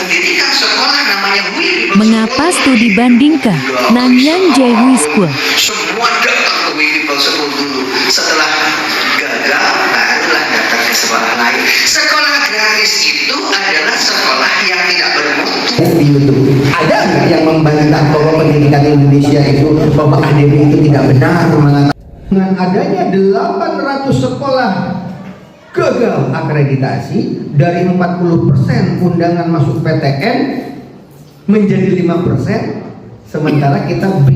mendirikan sekolah namanya Hui. Mengapa studi bandingkah? Nanyang Jae Hui School. Semua datang ke Hui People School dulu. Setelah gagal, barulah datang ke sekolah lain. Sekolah gratis itu adalah sekolah yang tidak bermutu. Di YouTube ada nggak yang membantah bahwa pendidikan Indonesia itu Bapak Ademi itu tidak benar, mengatakan dengan adanya 800 sekolah gagal akreditasi dari 40% undangan masuk PTN menjadi 5%, sementara kita B.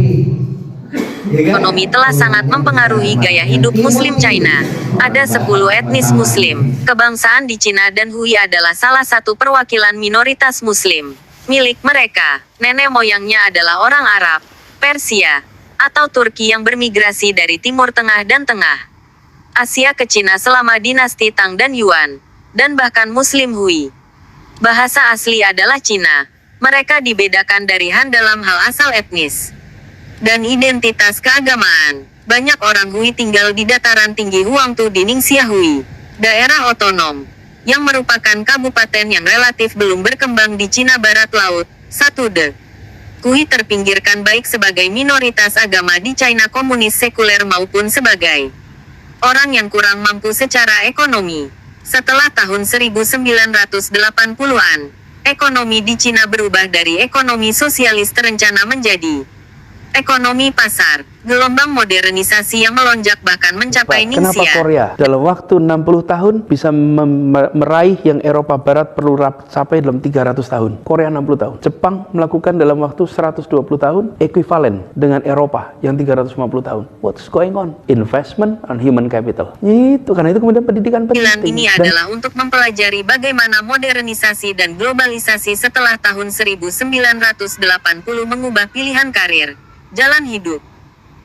Ya kan? Ekonomi telah sangat mempengaruhi gaya hidup Muslim China. Ada 10 etnis Muslim. Kebangsaan di Cina dan Hui adalah salah satu perwakilan minoritas Muslim. Milik mereka, nenek moyangnya adalah orang Arab, Persia, atau Turki yang bermigrasi dari Timur Tengah dan Tengah Asia ke Cina selama dinasti Tang dan Yuan, dan bahkan Muslim Hui. Bahasa asli adalah Cina. Mereka dibedakan dari Han dalam hal asal etnis dan identitas keagamaan. Banyak orang Hui tinggal di dataran tinggi Huangtu di Ningxia Hui, daerah otonom, yang merupakan kabupaten yang relatif belum berkembang di Cina Barat Laut. 1. Hui terpinggirkan baik sebagai minoritas agama di China komunis sekuler maupun sebagai orang yang kurang mampu secara ekonomi. Setelah tahun 1980-an, ekonomi di Cina berubah dari ekonomi sosialis terencana menjadi ekonomi pasar. Gelombang modernisasi yang melonjak bahkan mencapai Kenapa Ningxia. Korea dalam waktu 60 tahun bisa meraih yang Eropa Barat perlu capai dalam 300 tahun? Korea 60 tahun. Jepang melakukan dalam waktu 120 tahun ekuivalen dengan Eropa yang 350 tahun. What's going on? Investment on human capital. Itu karena itu kemudian pendidikan Pilihan penting. ini adalah untuk mempelajari bagaimana modernisasi dan globalisasi setelah tahun 1980 mengubah pilihan karir, jalan hidup,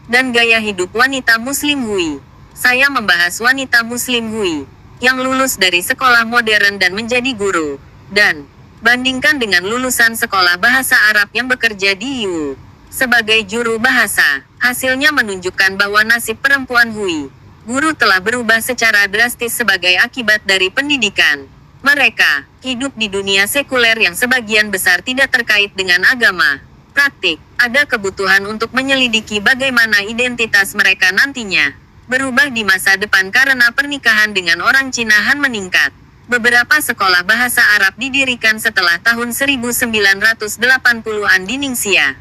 dan gaya hidup wanita Muslim Hui. Saya membahas wanita Muslim Hui yang lulus dari sekolah modern dan menjadi guru, dan bandingkan dengan lulusan sekolah bahasa Arab yang bekerja di EU sebagai juru bahasa. Hasilnya menunjukkan bahwa nasib perempuan Hui guru telah berubah secara drastis sebagai akibat dari pendidikan. Mereka hidup di dunia sekuler yang sebagian besar tidak terkait dengan agama. Praktik, ada kebutuhan untuk menyelidiki bagaimana identitas mereka nantinya berubah di masa depan karena pernikahan dengan orang Cina Han meningkat. Beberapa sekolah bahasa Arab didirikan setelah tahun 1980-an di Ningxia.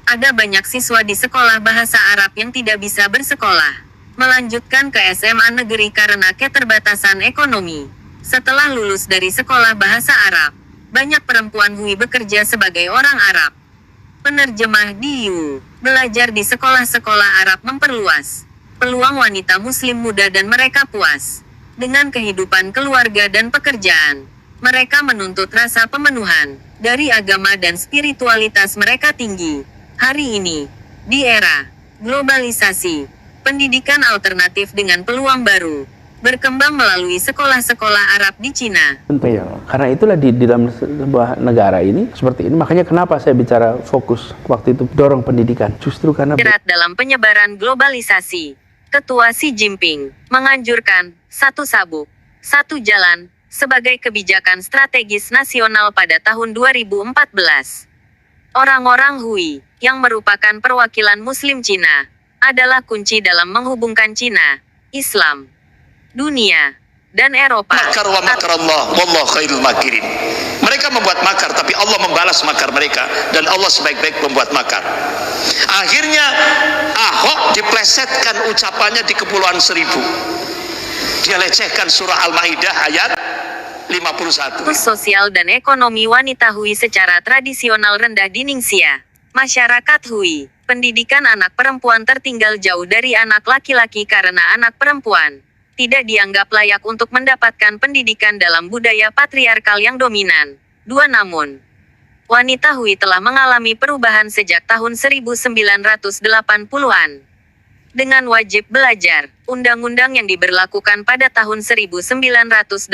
Ada banyak siswa di sekolah bahasa Arab yang tidak bisa bersekolah, melanjutkan ke SMA negeri karena keterbatasan ekonomi. Setelah lulus dari sekolah bahasa Arab, banyak perempuan Hui bekerja sebagai orang Arab. Penerjemah di EU, belajar di sekolah-sekolah Arab memperluas peluang wanita Muslim muda dan mereka puas dengan kehidupan keluarga dan pekerjaan. Mereka menuntut rasa pemenuhan dari agama dan spiritualitas mereka tinggi. Hari ini, di era globalisasi, pendidikan alternatif dengan peluang baru berkembang melalui sekolah-sekolah Arab di Cina. Tentu ya, karena itulah di dalam sebuah negara ini seperti ini. Makanya kenapa saya bicara fokus waktu itu dorong pendidikan. Justru karena Jerat dalam penyebaran globalisasi, Ketua Xi Jinping menganjurkan satu sabuk, satu jalan sebagai kebijakan strategis nasional pada tahun 2014. Orang-orang Hui yang merupakan perwakilan Muslim Cina adalah kunci dalam menghubungkan Cina, Islam, dunia, dan Eropa. Makar wa makar Allah, wallahu khairul makirin. Mereka membuat makar, tapi Allah membalas makar mereka, dan Allah sebaik-baik membuat makar. Akhirnya Ahok diplesetkan ucapannya di Kepulauan Seribu. Dia lecehkan surah Al-Maidah ayat 51. Sosial dan ekonomi wanita Hui secara tradisional rendah di Ningxia. Masyarakat Hui, pendidikan anak perempuan tertinggal jauh dari anak laki-laki karena anak perempuan tidak dianggap layak untuk mendapatkan pendidikan dalam budaya patriarkal yang dominan. Namun, wanita Hui telah mengalami perubahan sejak tahun 1980-an. Dengan wajib belajar, undang-undang yang diberlakukan pada tahun 1986,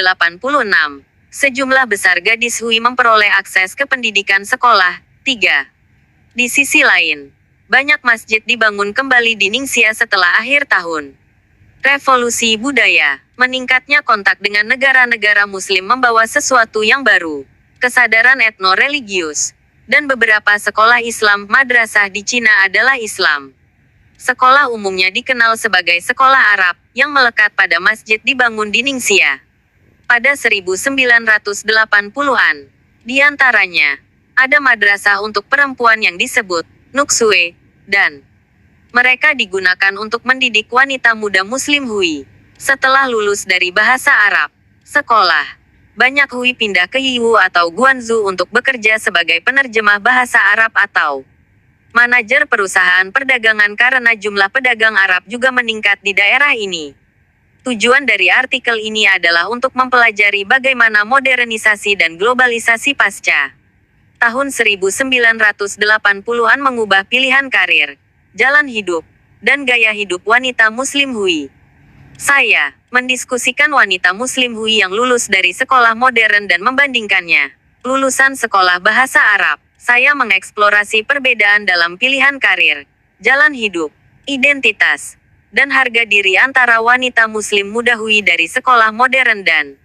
sejumlah besar gadis Hui memperoleh akses ke pendidikan sekolah. 3. Di sisi lain, banyak masjid dibangun kembali di Ningxia setelah akhir tahun revolusi budaya. Meningkatnya kontak dengan negara-negara Muslim membawa sesuatu yang baru. kesadaran etno-religius, dan beberapa sekolah Islam madrasah di Cina adalah Islam. Sekolah umumnya dikenal sebagai sekolah Arab, yang melekat pada masjid dibangun di Ningxia pada 1980-an. Di antaranya, ada madrasah untuk perempuan yang disebut Nuksue, dan mereka digunakan untuk mendidik wanita muda Muslim Hui. Setelah lulus dari bahasa Arab sekolah, banyak Hui pindah ke Yiwu atau Guangzhou untuk bekerja sebagai penerjemah bahasa Arab atau manajer perusahaan perdagangan karena jumlah pedagang Arab juga meningkat di daerah ini. Tujuan dari artikel ini adalah untuk mempelajari bagaimana modernisasi dan globalisasi pasca tahun 1980-an mengubah pilihan karir, jalan hidup, dan gaya hidup wanita Muslim Hui. Saya mendiskusikan wanita Muslim Hui yang lulus dari sekolah modern dan membandingkannya lulusan sekolah bahasa Arab. Saya mengeksplorasi perbedaan dalam pilihan karir, jalan hidup, identitas, dan harga diri antara wanita Muslim muda Hui dari sekolah modern dan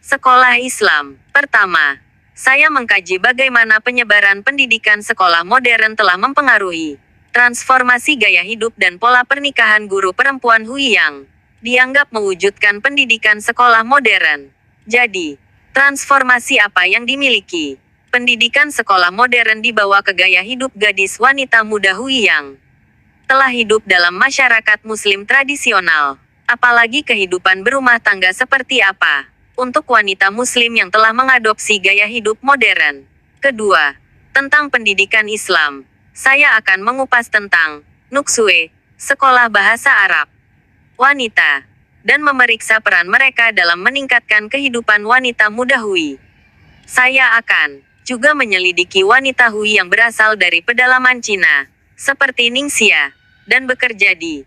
sekolah Islam. Pertama, saya mengkaji bagaimana penyebaran pendidikan sekolah modern telah mempengaruhi transformasi gaya hidup dan pola pernikahan guru perempuan Hui yang dianggap mewujudkan pendidikan sekolah modern. Jadi, transformasi apa yang dimiliki pendidikan sekolah modern dibawa ke gaya hidup gadis wanita muda Hui yang telah hidup dalam masyarakat Muslim tradisional, apalagi kehidupan berumah tangga seperti apa untuk wanita Muslim yang telah mengadopsi gaya hidup modern. Kedua, tentang pendidikan Islam, saya akan mengupas tentang Nuksue, sekolah bahasa Arab, wanita, dan memeriksa peran mereka dalam meningkatkan kehidupan wanita muda Hui. Saya akan juga menyelidiki wanita Hui yang berasal dari pedalaman Cina, seperti Ningxia, dan bekerja di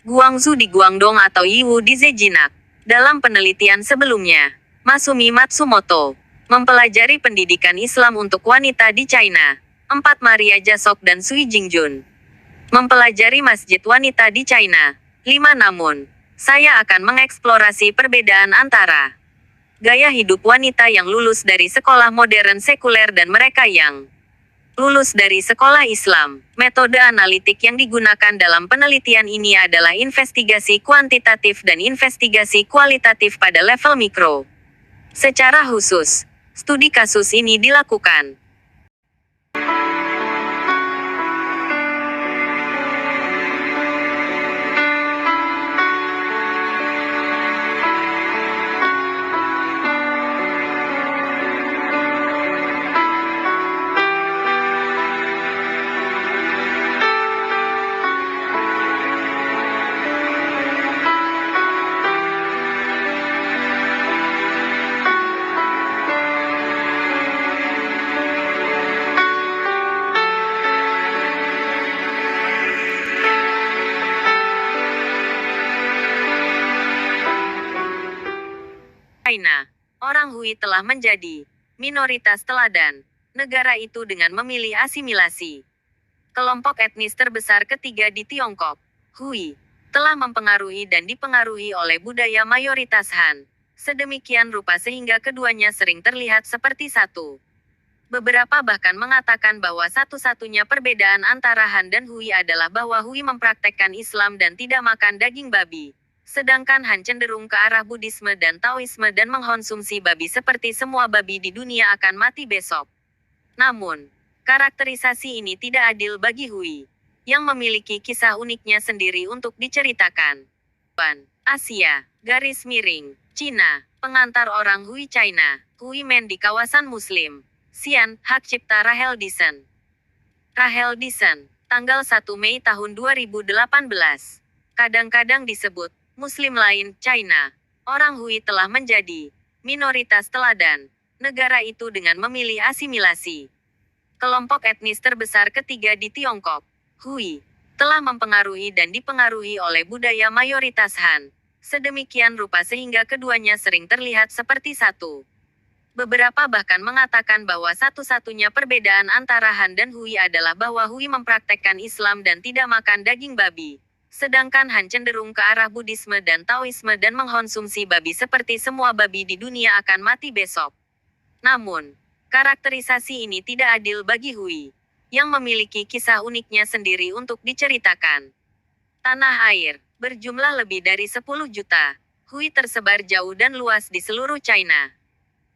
Guangzhou di Guangdong atau Yiwu di Zhejiang. Dalam penelitian sebelumnya, Masumi Matsumoto mempelajari pendidikan Islam untuk wanita di China. 4 Maria Jasok dan Sui Jingjun mempelajari masjid wanita di China. 5 Namun, saya akan mengeksplorasi perbedaan antara gaya hidup wanita yang lulus dari sekolah modern sekuler dan mereka yang lulus dari sekolah Islam. Metode analitik yang digunakan dalam penelitian ini adalah investigasi kuantitatif dan investigasi kualitatif pada level mikro. Secara khusus, studi kasus ini dilakukan China. Orang Hui telah menjadi minoritas teladan negara itu dengan memilih asimilasi. Kelompok etnis terbesar ketiga di Tiongkok, Hui, telah mempengaruhi dan dipengaruhi oleh budaya mayoritas Han. Sedemikian rupa sehingga keduanya sering terlihat seperti satu. Beberapa bahkan mengatakan bahwa satu-satunya perbedaan antara Han dan Hui adalah bahwa Hui mempraktekkan Islam dan tidak makan daging babi. Sedangkan Han cenderung ke arah Buddhisme dan Taoisme dan mengkonsumsi babi seperti semua babi di dunia akan mati besok. Namun, karakterisasi ini tidak adil bagi Hui, yang memiliki kisah uniknya sendiri untuk diceritakan. Asia, garis miring, Cina, pengantar orang Hui China, Hui Men di kawasan Muslim. Xian, Hak Cipta Rahel Disen. Rahel Disen, tanggal 1 Mei tahun 2018. Kadang-kadang disebut Muslim lain, China. Orang Hui telah menjadi minoritas teladan negara itu dengan memilih asimilasi. Kelompok etnis terbesar ketiga di Tiongkok, Hui, telah mempengaruhi dan dipengaruhi oleh budaya mayoritas Han. Sedemikian rupa sehingga keduanya sering terlihat seperti satu. Beberapa bahkan mengatakan bahwa satu-satunya perbedaan antara Han dan Hui adalah bahwa Hui mempraktekkan Islam dan tidak makan daging babi. Sedangkan Han cenderung ke arah Buddhisme dan Taoisme dan mengkonsumsi babi seperti semua babi di dunia akan mati besok. Namun, Karakterisasi ini tidak adil bagi Hui, yang memiliki kisah uniknya sendiri untuk diceritakan. Tanah air, berjumlah lebih dari 10 juta. Hui tersebar jauh dan luas di seluruh China.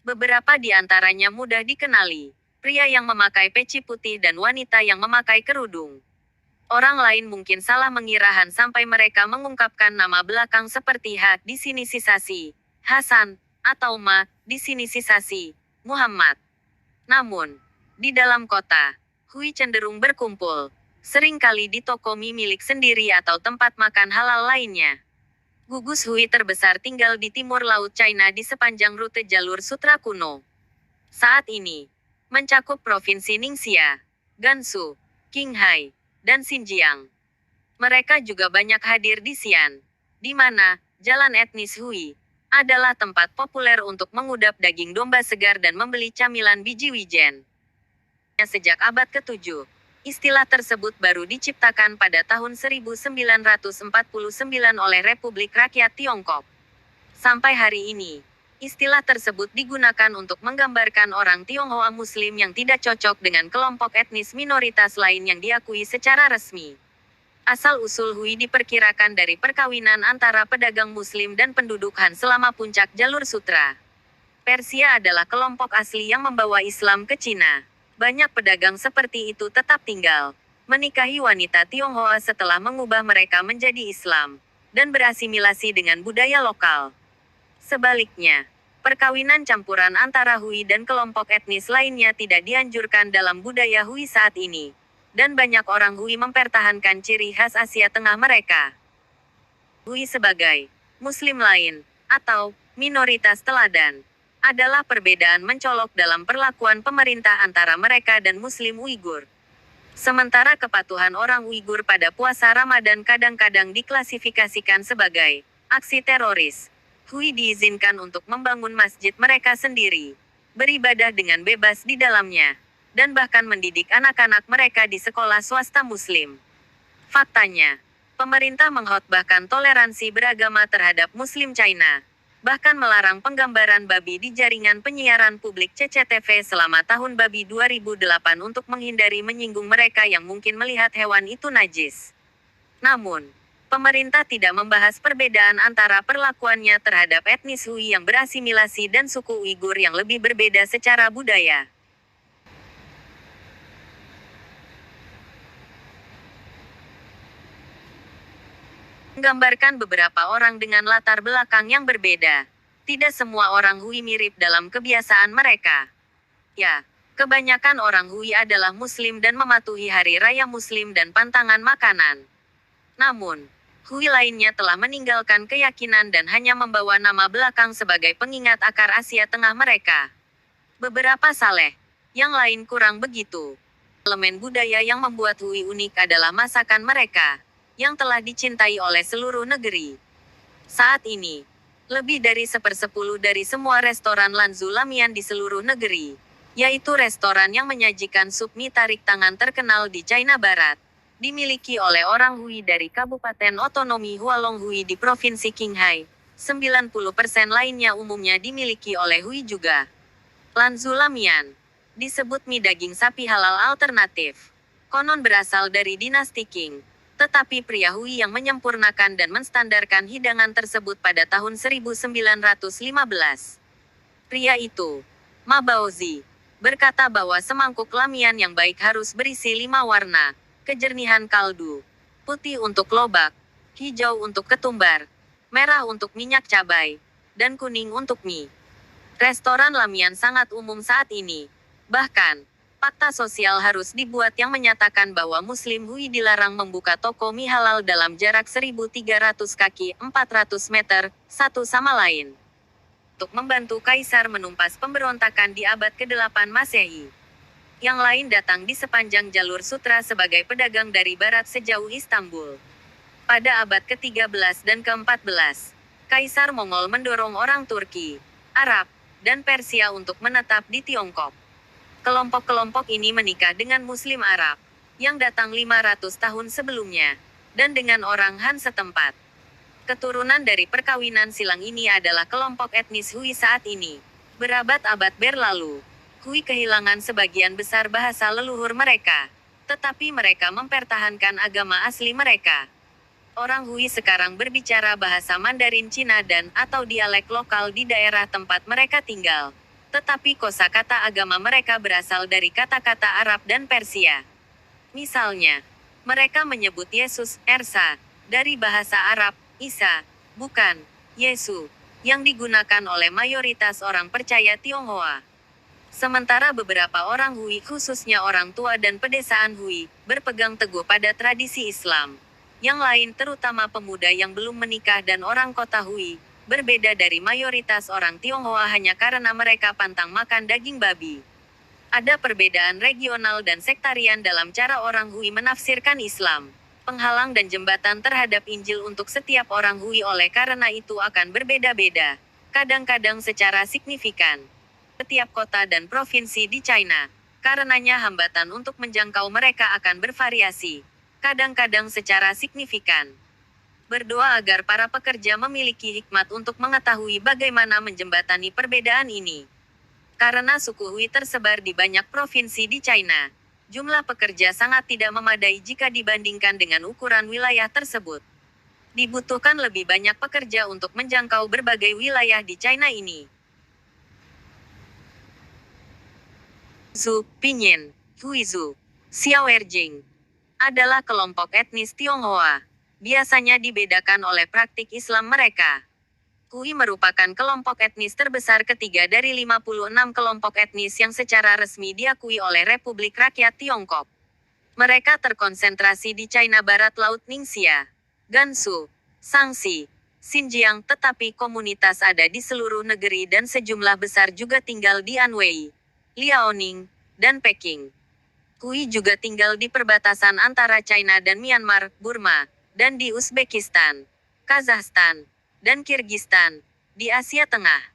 Beberapa di antaranya mudah dikenali, pria yang memakai peci putih dan wanita yang memakai kerudung. Orang lain mungkin salah mengira Han sampai mereka mengungkapkan nama belakang seperti Ha disinisasi, Hasan, atau Ma disinisasi, Muhammad. Namun, di dalam kota, Hui cenderung berkumpul, seringkali di toko mie milik sendiri atau tempat makan halal lainnya. Gugus Hui terbesar tinggal di timur laut China di sepanjang rute jalur sutra kuno. Saat ini, mencakup provinsi Ningxia, Gansu, Qinghai, dan Xinjiang. Mereka juga banyak hadir di Xi'an, di mana jalan etnis Hui adalah tempat populer untuk mengudap daging domba segar dan membeli camilan biji wijen. Sejak abad ke-7, istilah tersebut baru diciptakan pada tahun 1949 oleh Republik Rakyat Tiongkok. Sampai hari ini, istilah tersebut digunakan untuk menggambarkan orang Tionghoa Muslim yang tidak cocok dengan kelompok etnis minoritas lain yang diakui secara resmi. Asal-usul Hui diperkirakan dari perkawinan antara pedagang Muslim dan penduduk Han selama puncak jalur sutra. Persia adalah kelompok asli yang membawa Islam ke Cina. Banyak pedagang seperti itu tetap tinggal, menikahi wanita Tionghoa setelah mengubah mereka menjadi Islam, dan berasimilasi dengan budaya lokal. Sebaliknya, perkawinan campuran antara Hui dan kelompok etnis lainnya tidak dianjurkan dalam budaya Hui saat ini, dan banyak orang Hui mempertahankan ciri khas Asia Tengah mereka. Hui sebagai Muslim lain, atau minoritas teladan, adalah perbedaan mencolok dalam perlakuan pemerintah antara mereka dan Muslim Uighur. Sementara kepatuhan orang Uighur pada puasa Ramadan kadang-kadang diklasifikasikan sebagai aksi teroris, Hui diizinkan untuk membangun masjid mereka sendiri, beribadah dengan bebas di dalamnya, dan bahkan mendidik anak-anak mereka di sekolah swasta Muslim. Faktanya, pemerintah mengkhotbahkan toleransi beragama terhadap Muslim China, bahkan melarang penggambaran babi di jaringan penyiaran publik CCTV selama tahun babi 2008 untuk menghindari menyinggung mereka yang mungkin melihat hewan itu najis. Namun, pemerintah tidak membahas perbedaan antara perlakuannya terhadap etnis Hui yang berasimilasi dan suku Uighur yang lebih berbeda secara budaya. Menggambarkan beberapa orang dengan latar belakang yang berbeda. Tidak semua orang Hui mirip dalam kebiasaan mereka. Ya, kebanyakan orang Hui adalah Muslim dan mematuhi hari raya Muslim dan pantangan makanan. Namun, Hui lainnya telah meninggalkan keyakinan dan hanya membawa nama belakang sebagai pengingat akar Asia Tengah mereka. Beberapa saleh, yang lain kurang begitu. Elemen budaya yang membuat Hui unik adalah masakan mereka, yang telah dicintai oleh seluruh negeri. Saat ini, lebih dari 1/10 dari semua restoran Lanzu Lamian di seluruh negeri, yaitu restoran yang menyajikan sup mie tarik tangan terkenal di China Barat, dimiliki oleh orang Hui dari Kabupaten Otonomi Hualong Hui di Provinsi Qinghai. 90% lainnya umumnya dimiliki oleh Hui juga. Lanzu Lamian disebut mie daging sapi halal alternatif. Konon berasal dari dinasti Qing. Tetapi pria Hui yang menyempurnakan dan menstandarkan hidangan tersebut pada tahun 1915. Pria itu, Ma Baozi, berkata bahwa semangkuk lamian yang baik harus berisi 5 warna, kejernihan kaldu, putih untuk lobak, hijau untuk ketumbar, merah untuk minyak cabai, dan kuning untuk mie. Restoran lamian sangat umum saat ini. Bahkan, fakta sosial harus dibuat yang menyatakan bahwa Muslim Hui dilarang membuka toko mie halal dalam jarak 1.300 kaki 400 meter, satu sama lain. Untuk membantu Kaisar menumpas pemberontakan di abad ke-8 Masehi. Yang lain datang di sepanjang jalur sutra sebagai pedagang dari barat sejauh Istanbul. Pada abad ke-13 dan ke-14, Kaisar Mongol mendorong orang Turki, Arab, dan Persia untuk menetap di Tiongkok. Kelompok-kelompok ini menikah dengan Muslim Arab, yang datang 500 tahun sebelumnya, dan dengan orang Han setempat. Keturunan dari perkawinan silang ini adalah kelompok etnis Hui saat ini. Berabad-abad berlalu, Hui kehilangan sebagian besar bahasa leluhur mereka, tetapi mereka mempertahankan agama asli mereka. Orang Hui sekarang berbicara bahasa Mandarin Cina dan atau dialek lokal di daerah tempat mereka tinggal. Tetapi kosakata agama mereka berasal dari kata-kata Arab dan Persia. Misalnya, mereka menyebut Yesus, Ersa, dari bahasa Arab, Isa, bukan, Yesu, yang digunakan oleh mayoritas orang percaya Tionghoa. Sementara beberapa orang Hui, khususnya orang tua dan pedesaan Hui, berpegang teguh pada tradisi Islam. Yang lain terutama pemuda yang belum menikah dan orang kota Hui, berbeda dari mayoritas orang Tionghoa hanya karena mereka pantang makan daging babi. Ada perbedaan regional dan sektarian dalam cara orang Hui menafsirkan Islam. Penghalang dan jembatan terhadap Injil untuk setiap orang Hui oleh karena itu akan berbeda-beda, kadang-kadang secara signifikan. Setiap kota dan provinsi di China, karenanya hambatan untuk menjangkau mereka akan bervariasi, kadang-kadang secara signifikan. Berdoa agar para pekerja memiliki hikmat untuk mengetahui bagaimana menjembatani perbedaan ini. Karena suku Hui tersebar di banyak provinsi di China, jumlah pekerja sangat tidak memadai jika dibandingkan dengan ukuran wilayah tersebut. Dibutuhkan lebih banyak pekerja untuk menjangkau berbagai wilayah di China ini. Zhu, Pinyin, Huizhu, Xiaoerjing adalah kelompok etnis Tionghoa. Biasanya dibedakan oleh praktik Islam mereka. Hui merupakan kelompok etnis terbesar ketiga dari 56 kelompok etnis yang secara resmi diakui oleh Republik Rakyat Tiongkok. Mereka terkonsentrasi di China Barat Laut Ningxia, Gansu, Shaanxi, Xinjiang, tetapi komunitas ada di seluruh negeri dan sejumlah besar juga tinggal di Anhui, Liaoning, dan Peking. Hui juga tinggal di perbatasan antara China dan Myanmar, Burma, dan di Uzbekistan, Kazakhstan, dan Kirgistan, di Asia Tengah.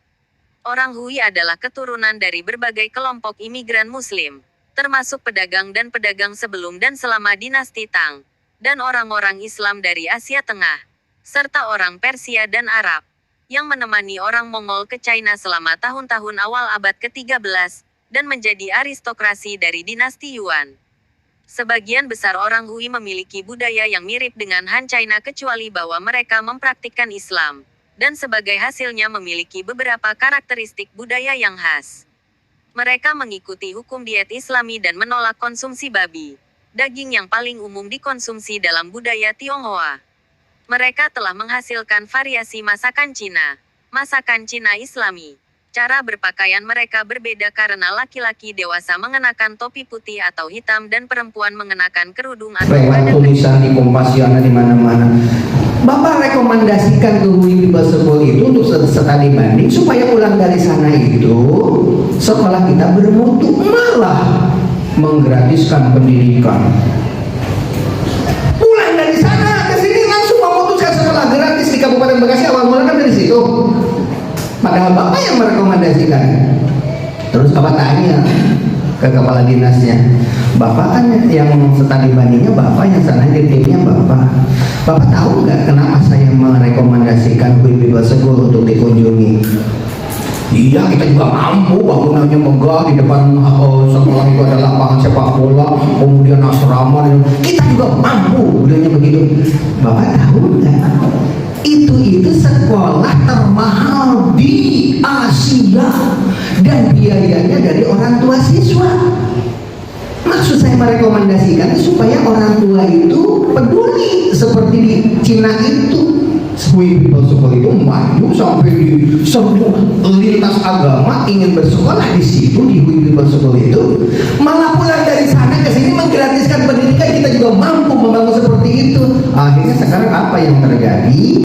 Orang Hui adalah keturunan dari berbagai kelompok imigran Muslim, termasuk pedagang dan pedagang sebelum dan selama dinasti Tang, dan orang-orang Islam dari Asia Tengah, serta orang Persia dan Arab, yang menemani orang Mongol ke China selama tahun-tahun awal abad ke-13, dan menjadi aristokrasi dari dinasti Yuan. Sebagian besar orang Hui memiliki budaya yang mirip dengan Han China kecuali bahwa mereka mempraktikkan Islam, dan sebagai hasilnya memiliki beberapa karakteristik budaya yang khas. Mereka mengikuti hukum diet Islami dan menolak konsumsi babi, daging yang paling umum dikonsumsi dalam budaya Tionghoa. Mereka telah menghasilkan variasi masakan Cina, masakan Cina Islami. Cara berpakaian mereka berbeda karena laki-laki dewasa mengenakan topi putih atau hitam dan perempuan mengenakan kerudung atau lewat tulisan di Kompasiana di mana-mana. Bapak rekomendasikan ke Hui Bible School itu untuk studi banding supaya pulang dari sana itu sekolah kita bermutu, malah menggratiskan pendidikan. Pulang dari sana ke sini langsung memutuskan sekolah gratis di Kabupaten Bekasi, awal mula kan dari situ. Padahal bapak yang merekomendasikan. Terus bapak tanya ke kepala dinasnya, bapak kan yang studi bandingnya bapak, yang sana di timnya bapak. Bapak tahu nggak kenapa saya merekomendasikan Hui Bible School untuk dikunjungi? Iya, kita juga mampu, bangunannya megah, di depan sekolah itu ada lapangan sepak bola, kemudian asrama, kita juga mampu, bilangnya begitu. Bapak tahu nggak? Itu sekolah termahal di Asia dan biayanya dari orang tua siswa. Maksud saya merekomendasikan supaya orang tua itu peduli seperti di Cina itu. Hui Bible School itu maju sampai di semua lintas agama ingin bersekolah di situ di Hui Bible School itu. Malah pulang dari sana ke sini menggratiskan pendidikan, kita juga mampu membangun seperti itu. Akhirnya sekarang apa yang terjadi?